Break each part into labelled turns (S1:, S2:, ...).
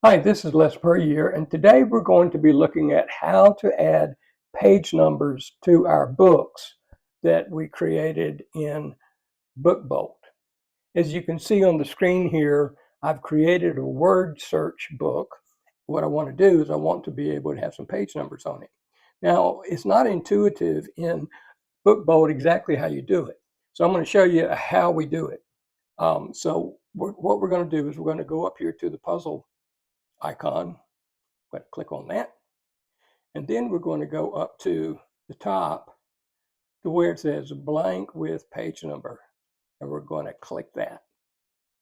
S1: Hi, this is Les Year, and today we're going to be looking at how to add page numbers to our books that we created in BookBolt. As you can see on the screen here, I've created a word search book. What I want to do is I want to be able to have some page numbers on it. Now, it's not intuitive in BookBolt exactly how you do it. So I'm going to show you how we do it. What we're going to do is we're going to go up here to the puzzle icon. I'm going to click on that. And then we're going to go up to the top to where it says blank with page number. And we're going to click that.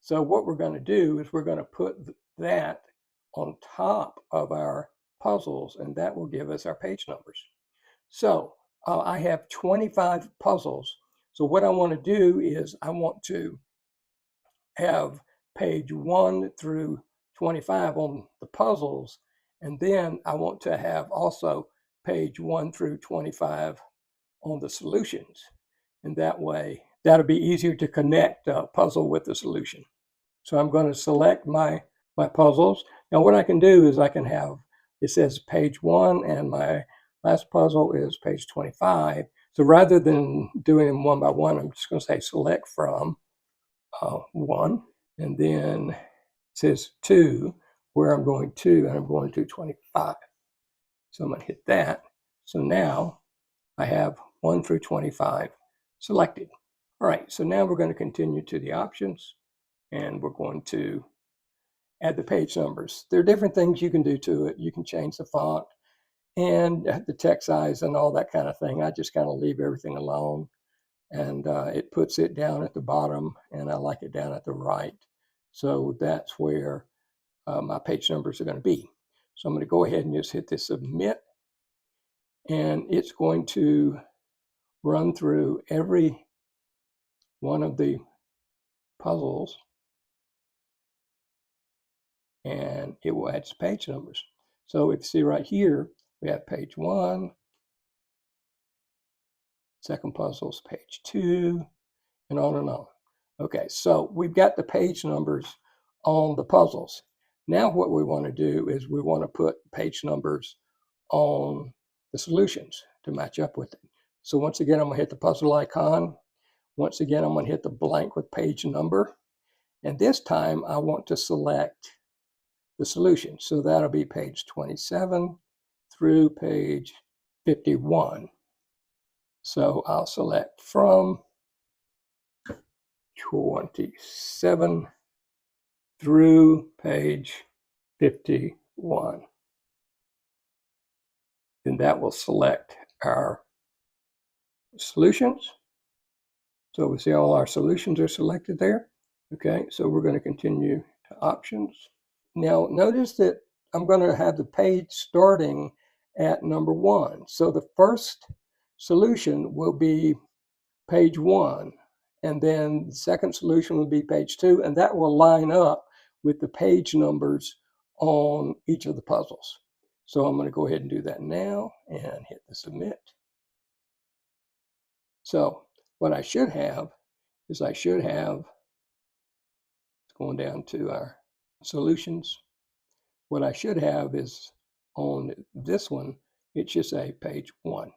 S1: So what we're going to do is we're going to put that on top of our puzzles, and that will give us our page numbers. So I have 25 puzzles. So what I want to do is I want to have page 1 through 25 on the puzzles, and then I want to have also page 1 through 25 on the solutions. And that way, that'll be easier to connect a puzzle with the solution. So I'm going to select my puzzles. Now what I can do is I can have, it says page 1 and my last puzzle is page 25. So rather than doing them one by one, I'm just going to say select from 1. And then it says 2, where I'm going to, and I'm going to 25. So I'm going to hit that. So now I have 1 through 25 selected. All right, so now we're going to continue to the options, and we're going to add the page numbers. There are different things you can do to it. You can change the font and the text size and all that kind of thing. I just kind of leave everything alone, and it puts it down at the bottom, and I like it down at the right. So that's where my page numbers are going to be. So I'm going to go ahead and just hit this submit, and it's going to run through every one of the puzzles, and it will add page numbers. So if you see right here, we have page 1, second puzzle is page 2, and on and on. Okay, so we've got the page numbers on the puzzles. Now what we want to do is we want to put page numbers on the solutions to match up with it. So once again, I'm going to hit the puzzle icon. Once again, I'm going to hit the blank with page number. And this time I want to select the solution. So that'll be page 27 through page 51. So I'll select from 27 through page 51. Then that will select our solutions. So we see all our solutions are selected there. Okay, so we're going to continue to options. Now notice that I'm going to have the page starting at number 1. So the first solution will be page 1, and then the second solution will be page 2, and that will line up with the page numbers on each of the puzzles. So I'm going to go ahead and do that now and hit the submit. So what I should have is going down to our solutions. What I should have is on this one, it should say page 1.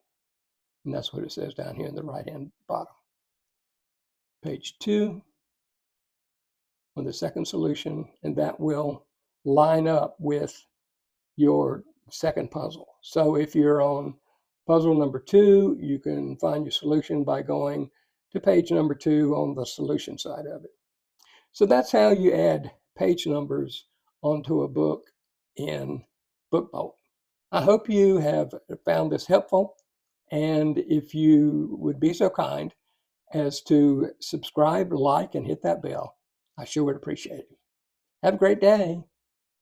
S1: And that's what it says down here in the right-hand bottom. Page 2 on the second solution, and that will line up with your second puzzle. So if you're on puzzle number 2, you can find your solution by going to page number 2 on the solution side of it. So that's how you add page numbers onto a book in BookBolt. I hope you have found this helpful, and if you would be so kind as to subscribe, like, and hit that bell, I sure would appreciate it. Have a great day.